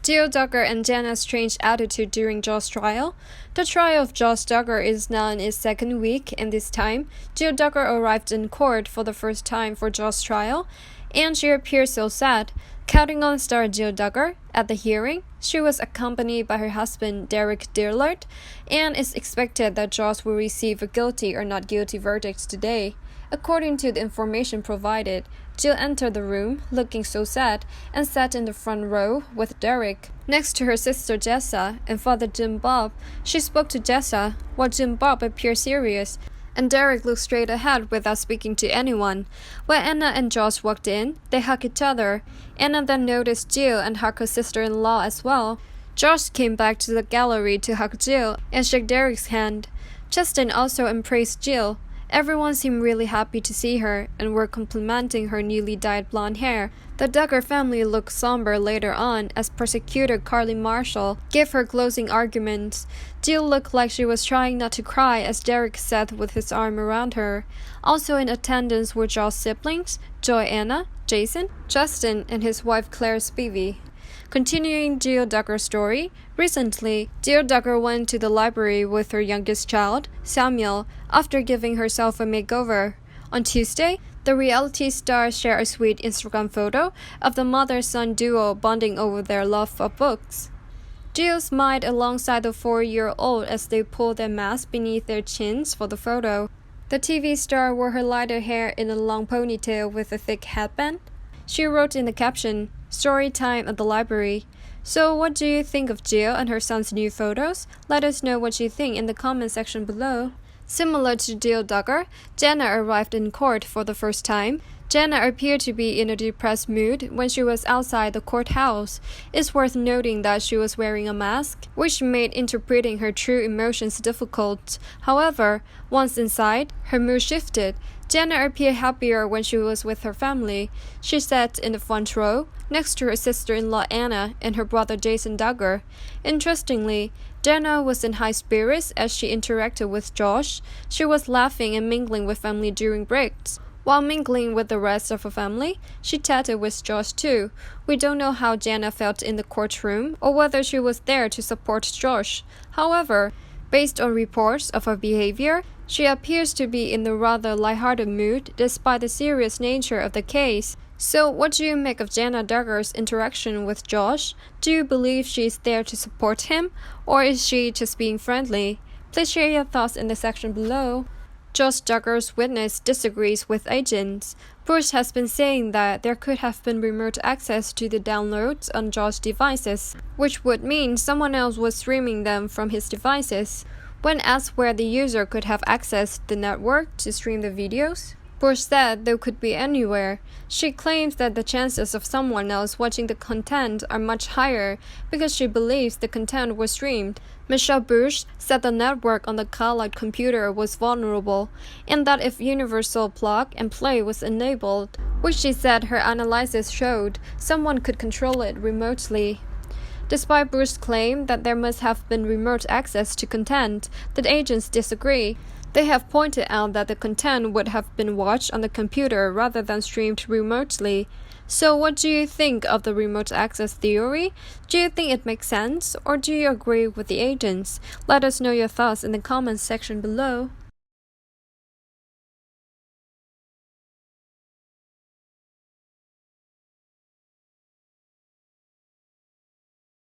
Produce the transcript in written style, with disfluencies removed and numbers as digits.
Duggar and Jana's strange attitude during Josh's trial. The trial of Josh Duggar is now in its second week, and this time, Duggar arrived in court for the first time for Josh's trial, and she appeared so sad. Counting on star Duggar at the hearing, she was accompanied by her husband Derek Dillard, and it's expected that Josh will receive a guilty or not guilty verdict today. According to the information provided, Jill entered the room, looking so sad, and sat in the front row with Derek. Next to her sister Jessa and father Jim Bob, she spoke to Jessa, while Jim Bob appeared serious, and Derek looked straight ahead without speaking to anyone. When Anna and Josh walked in, they hugged each other. Anna then noticed Jill and hugged her sister-in-law as well. Josh came back to the gallery to hug Jill and shake Derek's hand. Justin also embraced Jill. Everyone seemed really happy to see her and were complimenting her newly dyed blonde hair. The Duggar family looked somber later on as prosecutor Carly Marshall gave her closing arguments. Jill looked like she was trying not to cry as Derek sat with his arm around her. Also in attendance were Josh's siblings, Joanna, Jason, Justin, and his wife Claire Spivey. Continuing Jill Duggar's story, recently, Jill Duggar went to the library with her youngest child, Samuel, after giving herself a makeover. On Tuesday, the reality star shared a sweet Instagram photo of the mother-son duo bonding over their love of books. Jill smiled alongside the 4-year-old as they pulled their masks beneath their chins for the photo. The TV star wore her lighter hair in a long ponytail with a thick headband. She wrote in the caption, "Story time at the library." So what do you think of Jill and her son's new photos? Let us know what you think in the comment section below. Similar to Jill Duggar, Jana arrived in court for the first time. Jana appeared to be in a depressed mood when she was outside the courthouse. It's worth noting that she was wearing a mask, which made interpreting her true emotions difficult. However, once inside, her mood shifted. Jana appeared happier when she was with her family. She sat in the front row, next to her sister-in-law Anna and her brother Jason Duggar. Interestingly, Jana was in high spirits as she interacted with Josh. She was laughing and mingling with family during breaks. While mingling with the rest of her family, she chatted with Josh too. We don't know how Jana felt in the courtroom or whether she was there to support Josh. However, based on reports of her behavior, she appears to be in a rather lighthearted mood despite the serious nature of the case. So what do you make of Jana Duggar's interaction with Josh? Do you believe she is there to support him, or is she just being friendly? Please share your thoughts in the section below. Josh Duggar's witness disagrees with agents. Bruce has been saying that there could have been remote access to the downloads on Josh's devices, which would mean someone else was streaming them from his devices. When asked where the user could have accessed the network to stream the videos, Bush said they could be anywhere. She claims that the chances of someone else watching the content are much higher because she believes the content was streamed. Michelle Bush said the network on the cloud computer was vulnerable, and that if universal plug and play was enabled, which she said her analysis showed, someone could control it remotely. Despite Bush's claim that there must have been remote access to content, the agents disagree. They have pointed out that the content would have been watched on the computer rather than streamed remotely. So what do you think of the remote access theory? Do you think it makes sense, or do you agree with the agents? Let us know your thoughts in the comments section below.